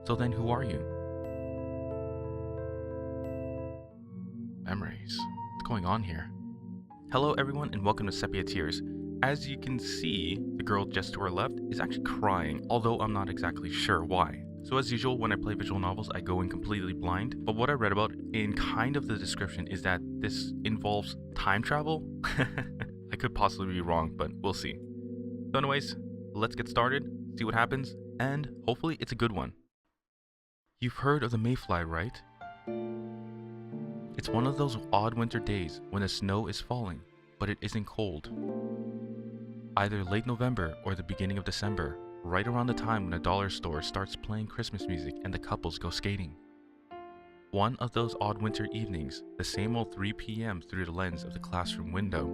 So then who are you? Memories. What's going on here? Hello everyone and welcome to Sepia Tears. As you can see, the girl just to our left is actually crying, although I'm not exactly sure why. So as usual, when I play visual novels, I go in completely blind, but what I read about in kind of the description is that this involves time travel? I could possibly be wrong, but we'll see. So anyways, let's get started, see what happens, and hopefully it's a good one. You've heard of the mayfly, right? It's one of those odd winter days when the snow is falling, but it isn't cold. Either late November or the beginning of December, right around the time when the dollar store starts playing Christmas music and the couples go skating. One of those odd winter evenings, the same old 3 p.m. through the lens of the classroom window.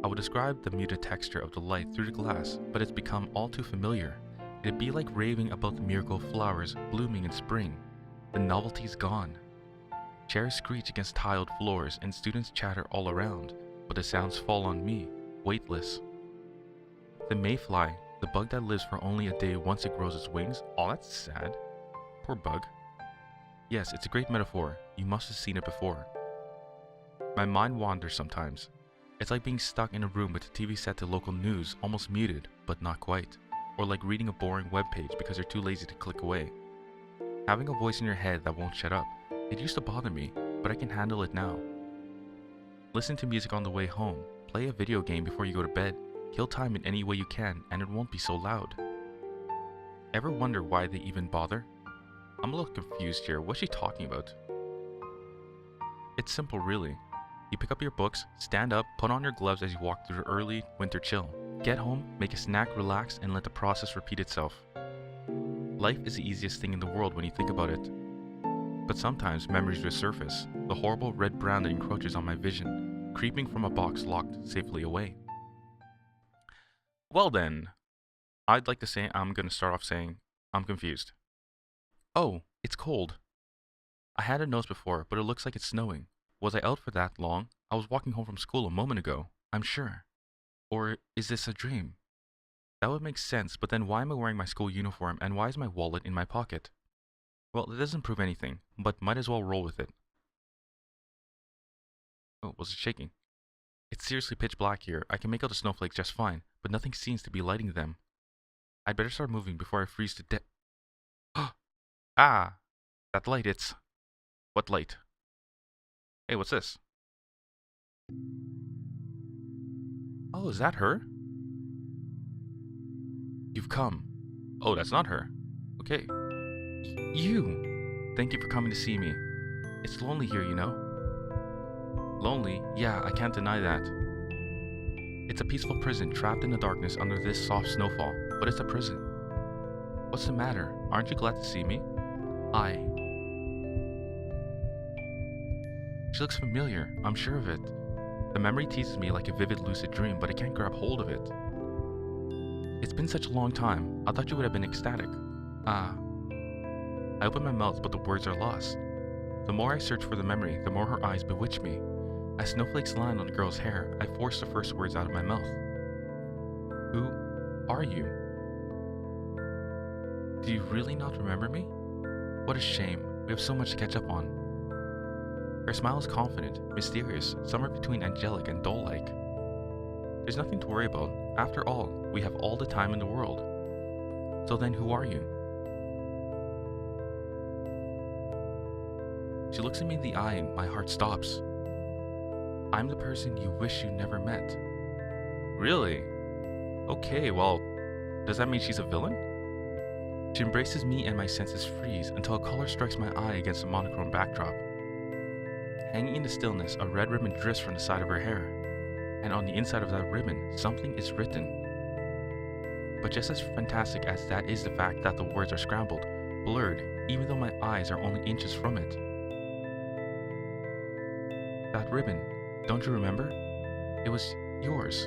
I would describe the muted texture of the light through the glass, but it's become all too familiar. It'd be like raving about the miracle of flowers blooming in spring. The novelty's gone. Chairs screech against tiled floors and students chatter all around, but the sounds fall on me, weightless. The mayfly, the bug that lives for only a day once it grows its wings, oh that's sad. Poor bug. Yes, it's a great metaphor, you must have seen it before. My mind wanders sometimes. It's like being stuck in a room with the TV set to local news, almost muted, but not quite. Or like reading a boring webpage because you're too lazy to click away. Having a voice in your head that won't shut up. It used to bother me, but I can handle it now. Listen to music on the way home, play a video game before you go to bed, kill time in any way you can, and it won't be so loud. Ever wonder why they even bother? I'm a little confused here, what's she talking about? It's simple really. You pick up your books, stand up, put on your gloves as you walk through the early winter chill. Get home, make a snack, relax, and let the process repeat itself. Life is the easiest thing in the world when you think about it. But sometimes memories resurface, the horrible red brown that encroaches on my vision, creeping from a box locked safely away. Well then, I'd like to say I'm going to start off saying, I'm confused. Oh, it's cold. I had a nose before, but it looks like it's snowing. Was I out for that long? I was walking home from school a moment ago, I'm sure. Or is this a dream? That would make sense, but then why am I wearing my school uniform and why is my wallet in my pocket? Well, it doesn't prove anything, but might as well roll with it. Oh, was it shaking? It's seriously pitch black here. I can make out the snowflakes just fine, but nothing seems to be lighting them. I'd better start moving before I freeze to death. Ah! That light, it's... What light? Hey, what's this? Oh, is that her? You've come. Oh, that's not her. Okay. You! Thank you for coming to see me. It's lonely here, you know. Lonely? Yeah, I can't deny that. It's a peaceful prison trapped in the darkness under this soft snowfall, but it's a prison. What's the matter? Aren't you glad to see me? She looks familiar, I'm sure of it. The memory teases me like a vivid lucid dream, but I can't grab hold of it. It's been such a long time, I thought you would have been ecstatic. Ah. I open my mouth, but the words are lost. The more I search for the memory, the more her eyes bewitch me. As snowflakes land on the girl's hair, I force the first words out of my mouth. Who are you? Do you really not remember me? What a shame, we have so much to catch up on. Her smile is confident, mysterious, somewhere between angelic and doll-like. There's nothing to worry about. After all, we have all the time in the world. So then who are you? She looks at me in the eye and my heart stops. I'm the person you wish you never met. Really? Okay, well, does that mean she's a villain? She embraces me and my senses freeze until a color strikes my eye against the monochrome backdrop. Hanging in the stillness, a red ribbon drifts from the side of her hair. And on the inside of that ribbon, something is written. But just as fantastic as that is the fact that the words are scrambled, blurred, even though my eyes are only inches from it. That ribbon, don't you remember? It was yours.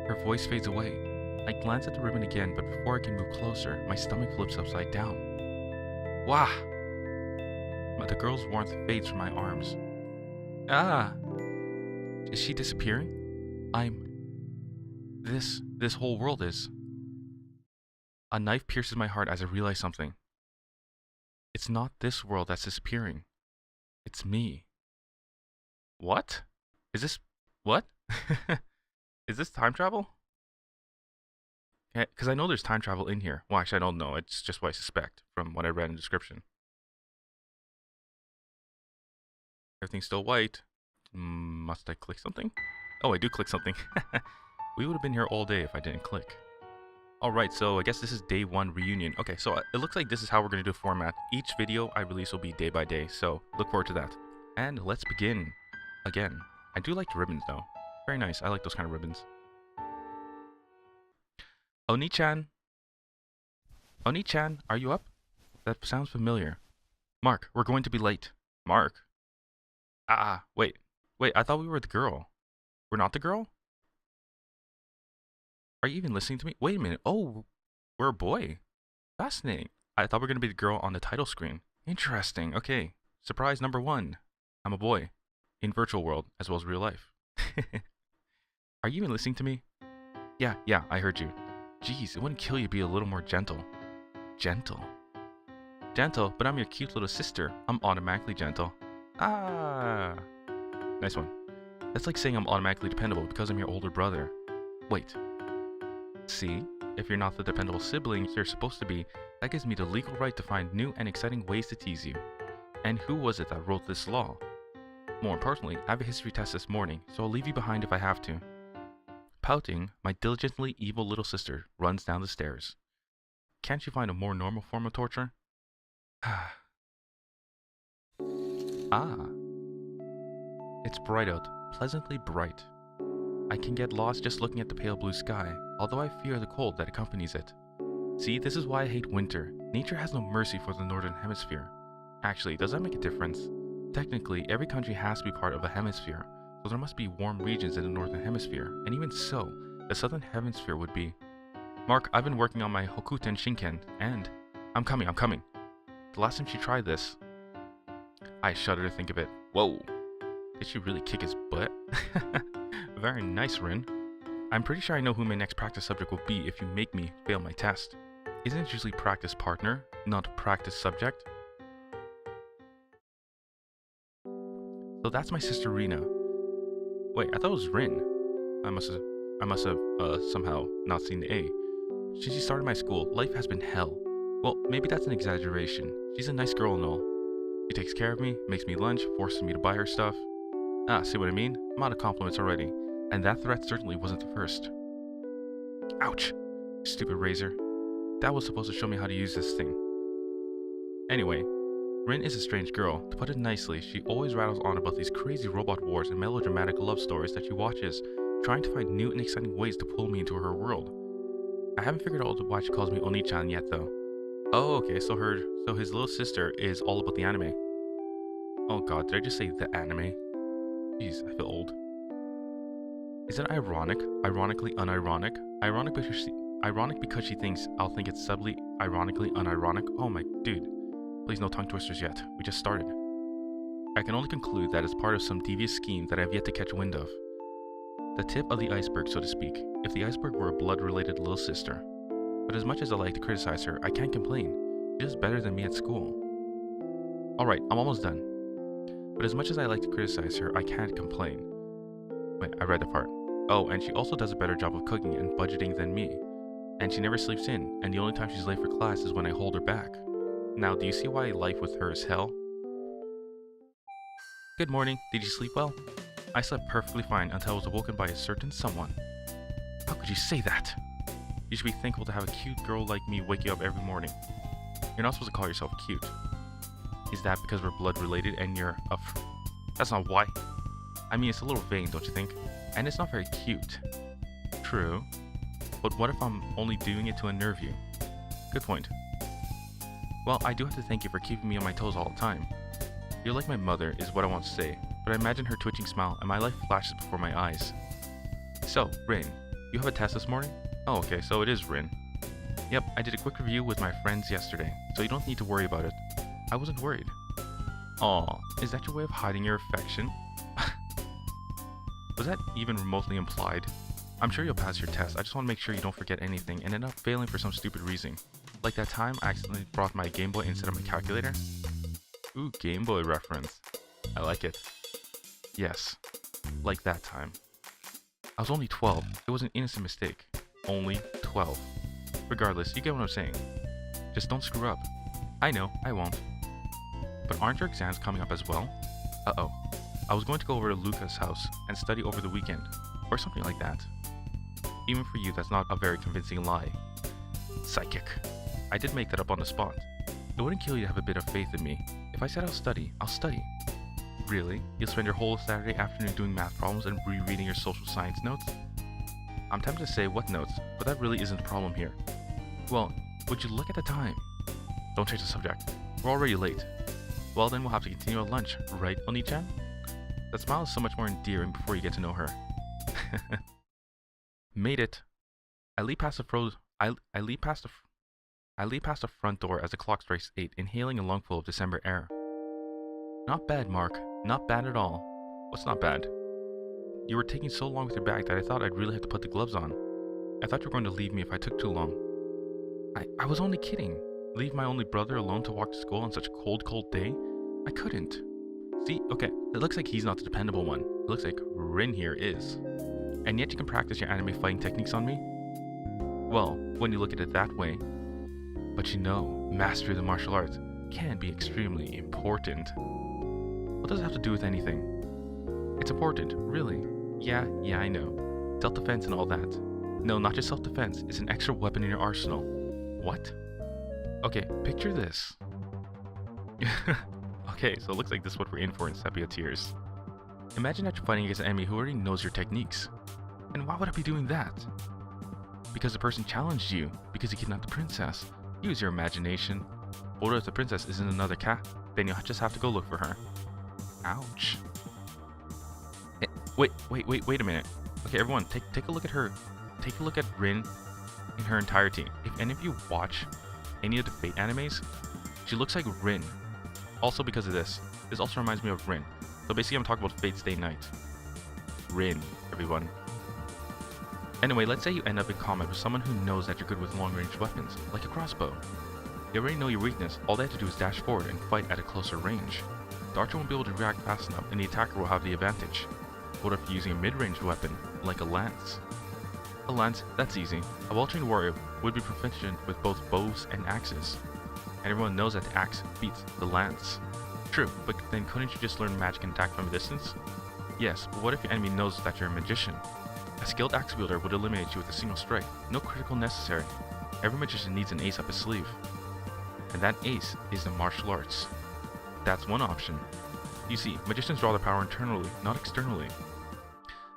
Her voice fades away. I glance at the ribbon again, but before I can move closer, my stomach flips upside down. Wah! The girl's warmth fades from my arms. Ah! Is she disappearing? This whole world is. A knife pierces my heart as I realize something. It's not this world that's disappearing. It's me. What? Is this... What? Is this time travel? Because I know there's time travel in here. Well, actually, I don't know. It's just what I suspect from what I read in the description. Everything's still white. Must I click something? Oh, I do click something. We would have been here all day if I didn't click. Alright, so I guess this is day 1 reunion. Okay, so it looks like this is how we're going to do format. Each video I release will be day by day, so look forward to that. And let's begin. Again. I do like the ribbons though. Very nice. I like those kind of ribbons. Oni-chan? Oni-chan, are you up? That sounds familiar. Mark, we're going to be late. Mark? Wait. Wait, I thought we were the girl. We're not the girl? Are you even listening to me? Wait a minute. Oh, we're a boy. Fascinating. I thought we were going to be the girl on the title screen. Interesting. Okay. Surprise number 1. I'm a boy. In virtual world, as well as real life. Are you even listening to me? Yeah, I heard you. Jeez, it wouldn't kill you to be a little more gentle. Gentle? Gentle, but I'm your cute little sister. I'm automatically gentle. Ah! Nice one. That's like saying I'm automatically dependable because I'm your older brother. Wait. See? If you're not the dependable sibling you're supposed to be, that gives me the legal right to find new and exciting ways to tease you. And who was it that wrote this law? More importantly, I have a history test this morning, so I'll leave you behind if I have to. Pouting, my diligently evil little sister runs down the stairs. Can't you find a more normal form of torture? It's bright out, pleasantly bright. I can get lost just looking at the pale blue sky, although I fear the cold that accompanies it. See, this is why I hate winter. Nature has no mercy for the northern hemisphere. Actually, does that make a difference? Technically, every country has to be part of a hemisphere, so there must be warm regions in the northern hemisphere, and even so, the southern hemisphere would be... Mark, I've been working on my Hokuten Shinken, and... I'm coming. The last time she tried this... I shudder to think of it. Whoa! Did she really kick his butt? Very nice, Rin. I'm pretty sure I know who my next practice subject will be if you make me fail my test. Isn't it usually practice partner, not practice subject? So that's my sister Rina. Wait, I thought it was Rin. I must have somehow not seen the A. Since she started my school, life has been hell. Well, maybe that's an exaggeration. She's a nice girl and all. She takes care of me, makes me lunch, forces me to buy her stuff. See what I mean? I'm out of compliments already. And that threat certainly wasn't the first. Ouch! Stupid razor. That was supposed to show me how to use this thing. Anyway, Rin is a strange girl. To put it nicely, she always rattles on about these crazy robot wars and melodramatic love stories that she watches, trying to find new and exciting ways to pull me into her world. I haven't figured out why she calls me Oni-chan yet though. Oh, okay, so his little sister is all about the anime. Oh god, did I just say the anime? Jeez, I feel old. Is it ironic? Ironically unironic? Ironic because she thinks I'll think it's subtly ironically unironic? Oh my dude. Please no tongue twisters yet. We just started. I can only conclude that it's part of some devious scheme that I have yet to catch wind of. The tip of the iceberg, so to speak, if the iceberg were a blood-related little sister. But as much as I like to criticize her, I can't complain. She does better than me at school. Alright, I'm almost done. But as much as I like to criticize her, I can't complain. Wait, I read the part. Oh, and she also does a better job of cooking and budgeting than me. And she never sleeps in, and the only time she's late for class is when I hold her back. Now, do you see why life with her is hell? Good morning. Did you sleep well? I slept perfectly fine until I was awoken by a certain someone. How could you say that? You should be thankful to have a cute girl like me wake you up every morning. You're not supposed to call yourself cute. Is that because we're blood related and you're a That's not why. I mean, it's a little vain, don't you think? And it's not very cute. True. But what if I'm only doing it to unnerve you? Good point. Well, I do have to thank you for keeping me on my toes all the time. You're like my mother, is what I want to say, but I imagine her twitching smile and my life flashes before my eyes. So, Rin, you have a test this morning? Oh, okay, so it is Rin. Yep, I did a quick review with my friends yesterday, so you don't need to worry about it. I wasn't worried. Aw, is that your way of hiding your affection? Was that even remotely implied? I'm sure you'll pass your test, I just want to make sure you don't forget anything and end up failing for some stupid reason. Like that time I accidentally brought my Game Boy instead of my calculator? Ooh, Game Boy reference. I like it. Yes, like that time. I was only 12. It was an innocent mistake. Only 12. Regardless, you get what I'm saying. Just don't screw up. I know, I won't. But aren't your exams coming up as well? Uh-oh. I was going to go over to Luca's house and study over the weekend, or something like that. Even for you, that's not a very convincing lie. Psychic. I did make that up on the spot. It wouldn't kill you to have a bit of faith in me. If I said I'll study, I'll study. Really? You'll spend your whole Saturday afternoon doing math problems and rereading your social science notes? I'm tempted to say what notes, but that really isn't the problem here. Well, would you look at the time? Don't change the subject. We're already late. Well then we'll have to continue at lunch, right, Oni-chan? That smile is so much more endearing before you get to know her. Made it. I leap past the front door as the clock strikes 8, inhaling a lungful of December air. Not bad, Mark. Not bad at all. What's not bad? You were taking so long with your bag that I thought I'd really have to put the gloves on. I thought you were going to leave me if I took too long. I was only kidding. Leave my only brother alone to walk to school on such a cold day? I couldn't. See, okay, it looks like he's not the dependable one. It looks like Rin here is. And yet you can practice your anime fighting techniques on me? Well, when you look at it that way. But you know, mastery of the martial arts can be extremely important. What does it have to do with anything? It's important, really. Yeah, I know. Self-defense and all that. No, not just self-defense, it's an extra weapon in your arsenal. What? Okay, picture this. Okay, so it looks like this is what we're in for in Sepia Tears. Imagine that you're fighting against an enemy who already knows your techniques. And why would I be doing that? Because the person challenged you, because you kidnapped the princess. Use your imagination. Or if the princess isn't another cat, then you'll just have to go look for her. Ouch. Wait a minute. Okay, everyone, take a look at her. Take a look at Rin in her entirety. If any of you watch any of the Fate animes, she looks like Rin. Also because of this. This also reminds me of Rin. So basically I'm talking about Fate's Day Night. Rin, everyone. Anyway, let's say you end up in combat with someone who knows that you're good with long-range weapons, like a crossbow. They already know your weakness, all they have to do is dash forward and fight at a closer range. The archer won't be able to react fast enough and the attacker will have the advantage. What if you're using a mid-range weapon, like a lance? A lance, that's easy. A well-trained warrior would be proficient with both bows and axes. And everyone knows that the axe beats the lance. True, but then couldn't you just learn magic and attack from a distance? Yes, but what if your enemy knows that you're a magician? A skilled axe wielder would eliminate you with a single strike, no critical necessary. Every magician needs an ace up his sleeve. And that ace is the martial arts. That's one option. You see, magicians draw their power internally, not externally.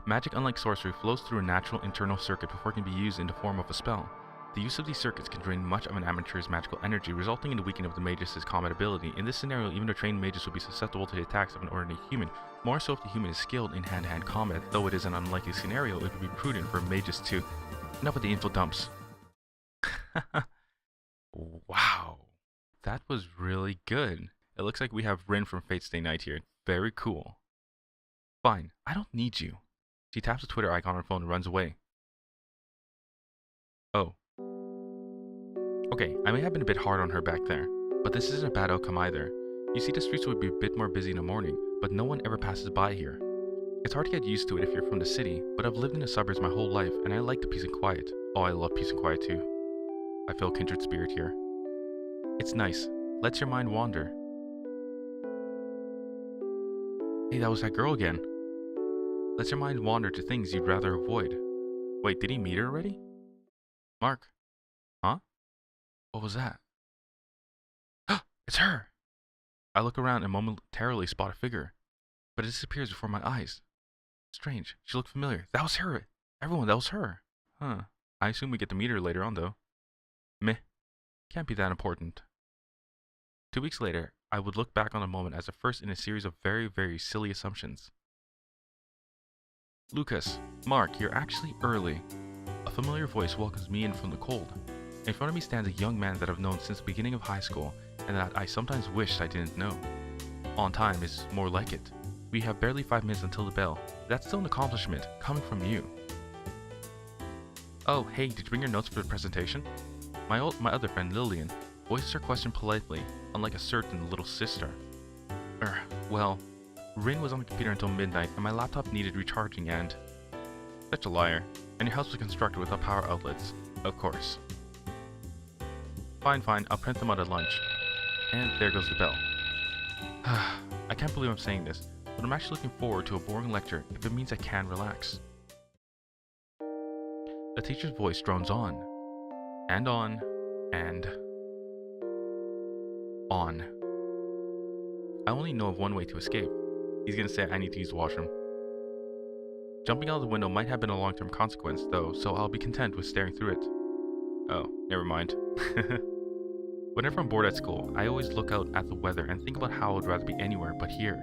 Magic, unlike sorcery, flows through a natural internal circuit before it can be used in the form of a spell. The use of these circuits can drain much of an amateur's magical energy, resulting in the weakening of the mage's combat ability. In this scenario, even the trained mages would be susceptible to the attacks of an ordinary human, more so if the human is skilled in hand-to-hand combat. Though it is an unlikely scenario, it would be prudent for mages to... Enough with the info dumps. Wow. That was really good. It looks like we have Rin from Fate's Day Night here. Very cool. Fine, I don't need you. She taps the Twitter icon on her phone and runs away. Oh. Okay, I may have been a bit hard on her back there, but this isn't a bad outcome either. You see, the streets would be a bit more busy in the morning, but no one ever passes by here. It's hard to get used to it if you're from the city, but I've lived in the suburbs my whole life, and I like the peace and quiet. Oh, I love peace and quiet too. I feel kindred spirit here. It's nice. Lets your mind wander. Hey, that was that girl again. Lets your mind wander to things you'd rather avoid. Wait, did he meet her already? Mark? Huh? What was that? It's her! I look around and momentarily spot a figure, but it disappears before my eyes. Strange, she looked familiar. That was her! Everyone, that was her! Huh. I assume we get to meet her later on though. Meh. Can't be that important. 2 weeks later, I would look back on the moment as the first in a series of very, very silly assumptions. Lucas, Mark, you're actually early. A familiar voice welcomes me in from the cold. In front of me stands a young man that I've known since the beginning of high school, and that I sometimes wished I didn't know. On time is more like it. We have barely 5 minutes until the bell. That's still an accomplishment, coming from you. Oh, hey, did you bring your notes for the presentation? My other friend Lillian voices her question politely, unlike a certain little sister. Well, Rin was on the computer until midnight and my laptop needed recharging and... Such a liar. And your house was constructed without power outlets. Of course. Fine, I'll print them out at lunch. And there goes the bell. I can't believe I'm saying this, but I'm actually looking forward to a boring lecture if it means I can relax. The teacher's voice drones on. And on. And... on. I only know of one way to escape. He's gonna say I need to use the washroom. Jumping out of the window might have been a long-term consequence, though, so I'll be content with staring through it. Oh, never mind. Whenever I'm bored at school, I always look out at the weather and think about how I would rather be anywhere but here.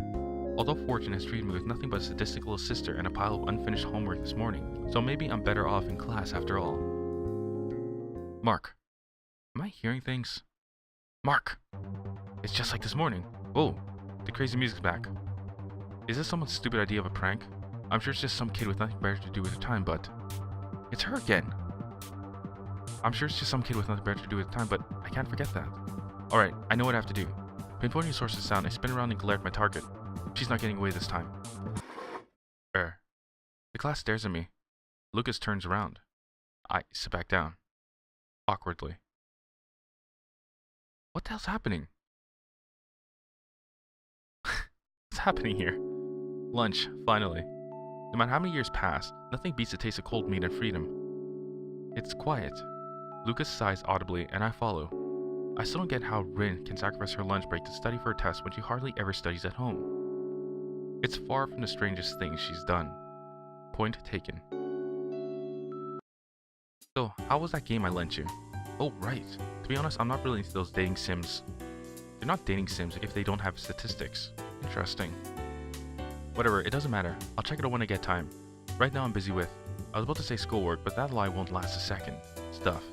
Although fortune has treated me with nothing but a sadistic little sister and a pile of unfinished homework this morning, so maybe I'm better off in class after all. Mark. Am I hearing things? Mark! It's just like this morning. Whoa, the crazy music's back. Is this someone's stupid idea of a prank? I'm sure it's just some kid with nothing better to do with her time, but... It's her again! I'm sure it's just some kid with nothing better to do with her time, but I can't forget that. Alright, I know what I have to do. Pinpointing the source of sound, I spin around and glare at my target. She's not getting away this time. The class stares at me. Lucas turns around. I sit back down. Awkwardly. What the hell's happening? What's happening here? Lunch, finally. No matter how many years pass, nothing beats the taste of cold meat and freedom. It's quiet. Lucas sighs audibly, and I follow. I still don't get how Rin can sacrifice her lunch break to study for a test when she hardly ever studies at home. It's far from the strangest thing she's done. Point taken. So, how was that game I lent you? Oh, right. To be honest, I'm not really into those dating sims. They're not dating sims if they don't have statistics. Interesting. Whatever, it doesn't matter. I'll check it out when I get time. Right now I'm busy with... I was about to say schoolwork, but that lie won't last a second. Stuff.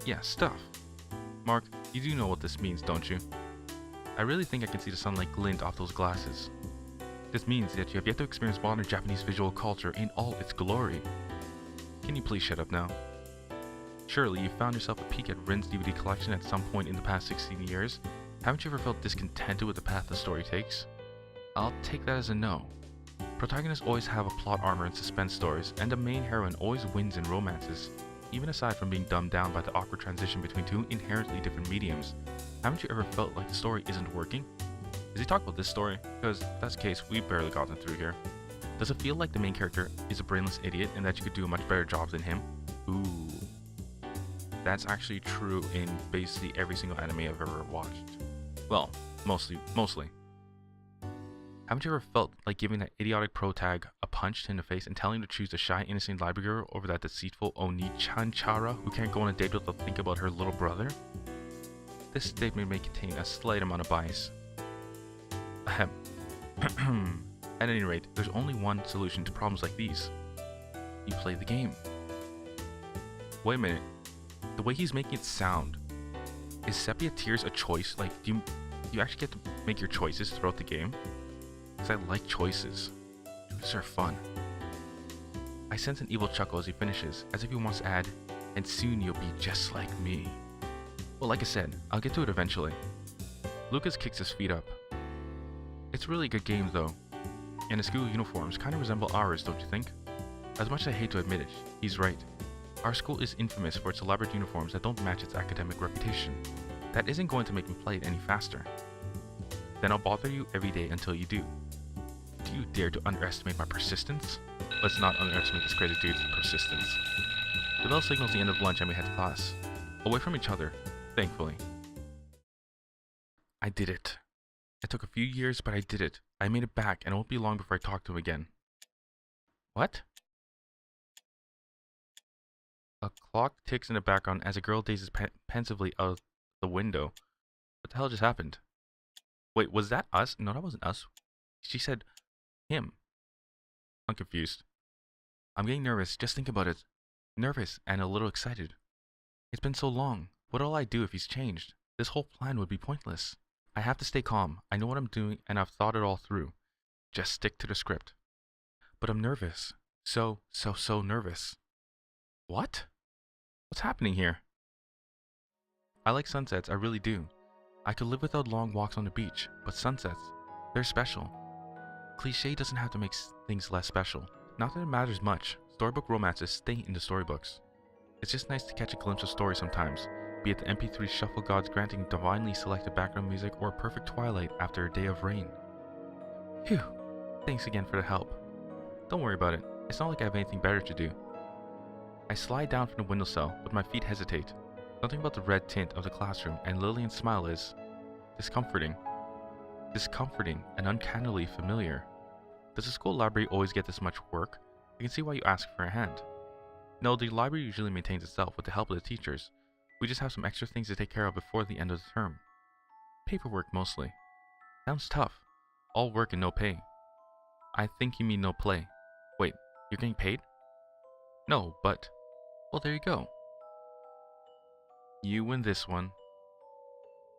Yeah, stuff. Mark, you do know what this means, don't you? I really think I can see the sunlight glint off those glasses. This means that you have yet to experience modern Japanese visual culture in all its glory. Can you please shut up now? Surely you found yourself a peek at Rin's DVD collection at some point in the past 16 years. Haven't you ever felt discontented with the path the story takes? I'll take that as a no. Protagonists always have a plot armor in suspense stories, and the main heroine always wins in romances. Even aside from being dumbed down by the awkward transition between two inherently different mediums, haven't you ever felt like the story isn't working? Does he talk about this story? Because if that's the case, we've barely gotten through here. Does it feel like the main character is a brainless idiot and that you could do a much better job than him? Ooh. That's actually true in basically every single anime I've ever watched. Well, mostly. Haven't you ever felt like giving that idiotic protag a punch in the face and telling her to choose the shy, innocent library girl over that deceitful Oni-chan-chara who can't go on a date without thinking about her little brother? This statement may contain a slight amount of bias. Ahem. At any rate, there's only one solution to problems like these. You play the game. Wait a minute. The way he's making it sound, is Sepia Tears a choice? Like, do you actually get to make your choices throughout the game? Because I like choices. Choices are fun. I sense an evil chuckle as he finishes, as if he wants to add, and soon you'll be just like me. Well, like I said, I'll get to it eventually. Lucas kicks his feet up. It's a really good game though, and the school uniforms kind of resemble ours, don't you think? As much as I hate to admit it, he's right. Our school is infamous for its elaborate uniforms that don't match its academic reputation. That isn't going to make me play it any faster. Then I'll bother you every day until you do. Do you dare to underestimate my persistence? Let's not underestimate this crazy dude's persistence. The bell signals the end of lunch and we head to class. Away from each other, thankfully. I did it. It took a few years, but I did it. I made it back, and it won't be long before I talk to him again. What? A clock ticks in the background as a girl gazes pensively out the window. What the hell just happened? Wait, was that us? No, that wasn't us. She said him. I'm confused. I'm getting nervous. Just think about it. Nervous and a little excited. It's been so long. What'll I do if he's changed? This whole plan would be pointless. I have to stay calm. I know what I'm doing and I've thought it all through. Just stick to the script. But I'm nervous. So nervous. What? What's happening here? I like sunsets, I really do. I could live without long walks on the beach, but sunsets, they're special. Cliché doesn't have to make things less special. Not that it matters much. Storybook romances stay in the storybooks. It's just nice to catch a glimpse of story sometimes, be it the MP3 shuffle gods granting divinely selected background music or a perfect twilight after a day of rain. Phew, thanks again for the help. Don't worry about it, it's not like I have anything better to do. I slide down from the windowsill, but my feet hesitate. Something about the red tint of the classroom and Lillian's smile is discomforting. Discomforting and uncannily familiar. Does the school library always get this much work? I can see why you ask for a hand. No, the library usually maintains itself with the help of the teachers. We just have some extra things to take care of before the end of the term. Paperwork mostly. Sounds tough. All work and no pay. I think you mean no play. Wait, you're getting paid? No, but... Well, there you go. You win this one.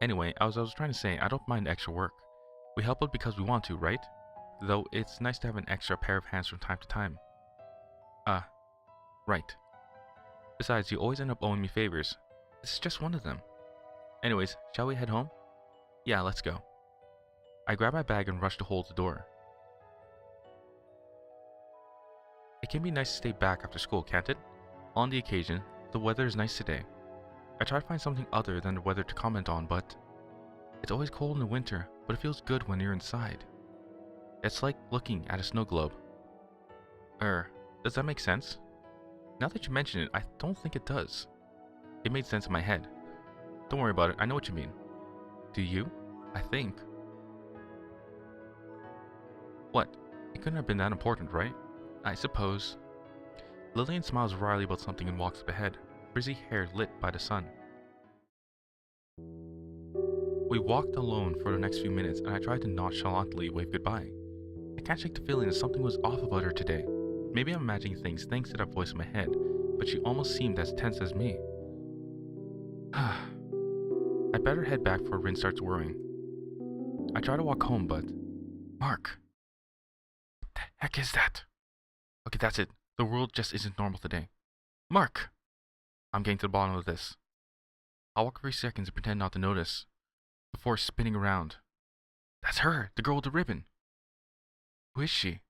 Anyway, as I was trying to say, I don't mind extra work. We help out because we want to, right? Though it's nice to have an extra pair of hands from time to time. Right. Besides, you always end up owing me favors. This is just one of them. Anyways, shall we head home? Yeah, let's go. I grab my bag and rush to hold the door. It can be nice to stay back after school, can't it? On the occasion, the weather is nice today. I try to find something other than the weather to comment on, but it's always cold in the winter, but it feels good when you're inside. It's like looking at a snow globe. Does that make sense? Now that you mention it, I don't think it does. It made sense in my head. Don't worry about it, I know what you mean. Do you? I think. What? It couldn't have been that important, right? I suppose. Lillian smiles wryly about something and walks up ahead, frizzy hair lit by the sun. We walked alone for the next few minutes and I tried to nonchalantly wave goodbye. I can't shake the feeling that something was off about her today. Maybe I'm imagining things thanks to that voice in my head, but she almost seemed as tense as me. I'd better head back before Rin starts worrying. I try to walk home, but... Mark! What the heck is that? Okay, that's it. The world just isn't normal today. Mark! I'm getting to the bottom of this. I'll walk for 3 seconds and pretend not to notice, before spinning around. That's her! The girl with the ribbon! Who is she?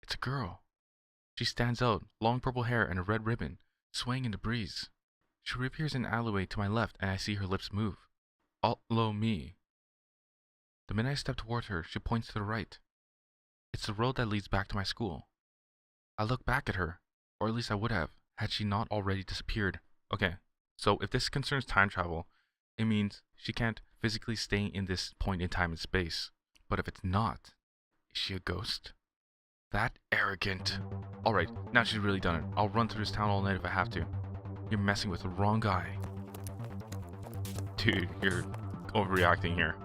It's a girl. She stands out, long purple hair and a red ribbon, swaying in the breeze. She reappears in an alleyway to my left and I see her lips move. Follow me. The minute I step toward her, she points to the right. It's the road that leads back to my school. I look back at her, or at least I would have, had she not already disappeared. Okay, so if this concerns time travel, it means she can't physically stay in this point in time and space. But if it's not, is she a ghost? That arrogant. Alright, now she's really done it. I'll run through this town all night if I have to. You're messing with the wrong guy. Dude, you're overreacting here.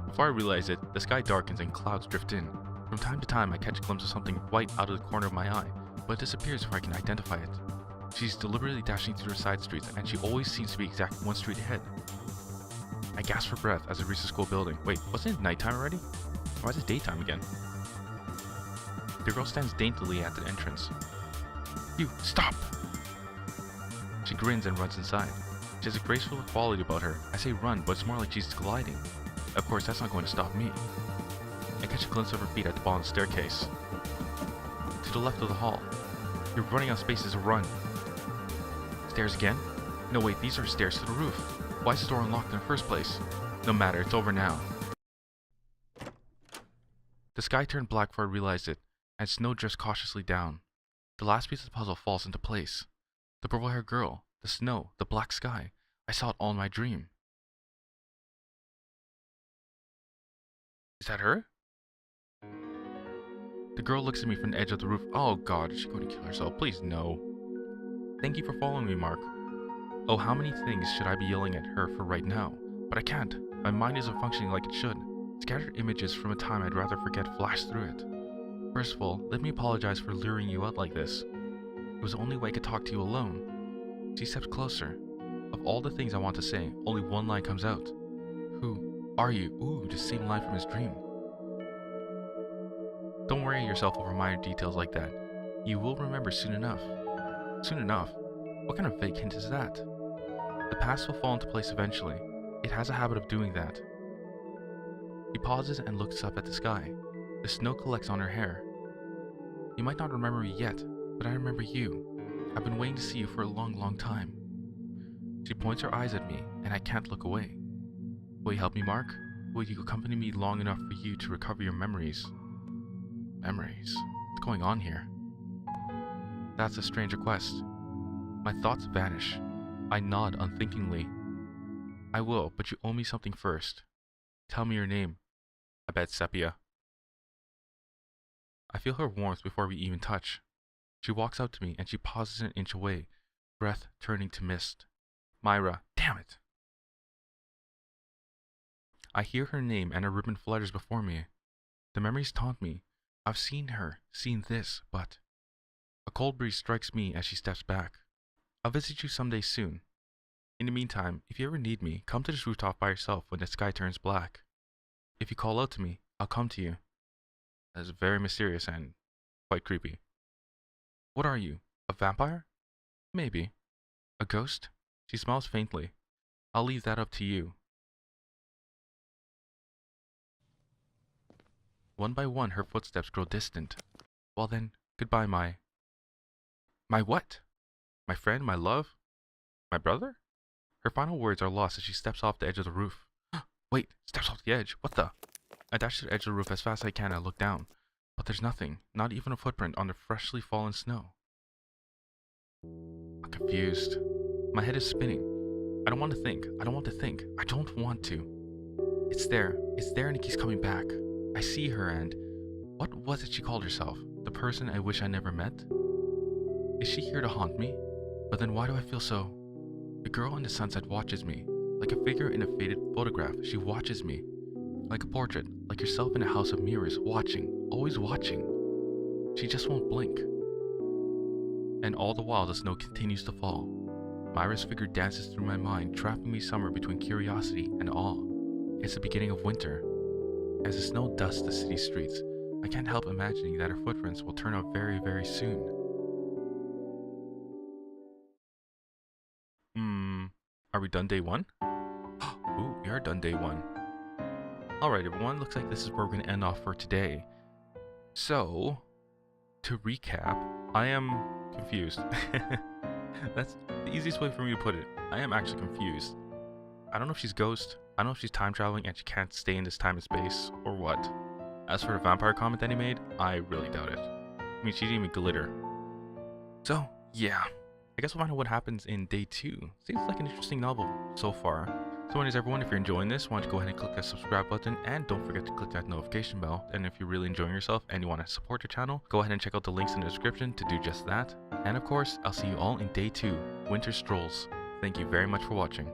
Before I realize it, the sky darkens and clouds drift in. From time to time, I catch a glimpse of something white out of the corner of my eye, but it disappears before I can identify it. She's deliberately dashing through the side streets, and she always seems to be exactly one street ahead. I gasp for breath as I reach the school building. Wait, wasn't it nighttime already? Why is it daytime again? The girl stands daintily at the entrance. You, stop! She grins and runs inside. She has a graceful quality about her. I say run, but it's more like she's gliding. Of course, that's not going to stop me. I catch a glimpse of her feet at the bottom of the staircase. To the left of the hall. You're running out of spaces to run. Stairs again? No wait, these are stairs to the roof. Why is the door unlocked in the first place? No matter, it's over now. The sky turned black before I realized it, and snow drifts cautiously down. The last piece of the puzzle falls into place. The purple-haired girl, the snow, the black sky. I saw it all in my dream. Is that her? The girl looks at me from the edge of the roof. Oh god, is she going to kill herself? Please no. Thank you for following me, Mark. Oh, how many things should I be yelling at her for right now? But I can't. My mind isn't functioning like it should. Scattered images from a time I'd rather forget flash through it. First of all, let me apologize for luring you out like this. It was the only way I could talk to you alone. She steps closer. Of all the things I want to say, only one line comes out. Who are you? Ooh, the same line from his dream. Don't worry yourself over minor details like that. You will remember soon enough. Soon enough? What kind of vague hint is that? The past will fall into place eventually. It has a habit of doing that. She pauses and looks up at the sky. The snow collects on her hair. You might not remember me yet, but I remember you. I've been waiting to see you for a long, long time. She points her eyes at me, and I can't look away. Will you help me, Mark? Will you accompany me long enough for you to recover your memories? Memories? What's going on here? That's a strange request. My thoughts vanish. I nod unthinkingly. I will, but you owe me something first. Tell me your name. I beg Sepia. I feel her warmth before we even touch. She walks out to me and she pauses an inch away, breath turning to mist. Myra, damn it! I hear her name and her ribbon flutters before me. The memories taunt me. I've seen her, seen this, but... A cold breeze strikes me as she steps back. I'll visit you someday soon. In the meantime, if you ever need me, come to this rooftop by yourself when the sky turns black. If you call out to me, I'll come to you. That is very mysterious and quite creepy. What are you? A vampire? Maybe. A ghost? She smiles faintly. I'll leave that up to you. One by one, her footsteps grow distant. Well then, goodbye, my what? My friend, my love? My brother? Her final words are lost as she steps off the edge of the roof. Wait, steps off the edge? What the? I dash to the edge of the roof as fast as I can and look down. But there's nothing, not even a footprint on the freshly fallen snow. I'm confused. My head is spinning. I don't want to think. I don't want to. It's there and it keeps coming back. I see her and... What was it she called herself? The person I wish I never met? Is she here to haunt me? But then why do I feel so... The girl in the sunset watches me. Like a figure in a faded photograph, she watches me. Like a portrait, like yourself in a house of mirrors, watching, always watching. She just won't blink. And all the while the snow continues to fall. Myra's figure dances through my mind, trapping me somewhere between curiosity and awe. It's the beginning of winter. As the snow dusts the city streets, I can't help imagining that her footprints will turn up very, very soon. Are we done day one? Ooh, we are done day one. Alright everyone, looks like this is where we're going to end off for today. So, to recap, I am confused. That's the easiest way for me to put it. I am actually confused. I don't know if she's ghost, I don't know if she's time traveling and she can't stay in this time and space, or what. As for the vampire comment that he made, I really doubt it. I mean, she didn't even glitter. So, yeah. I guess we'll find out what happens in day 2. Seems like an interesting novel so far. So anyways everyone, if you're enjoying this, why don't you go ahead and click that subscribe button and don't forget to click that notification bell. And if you're really enjoying yourself and you want to support the channel, go ahead and check out the links in the description to do just that. And of course, I'll see you all in day 2, Winter Strolls. Thank you very much for watching.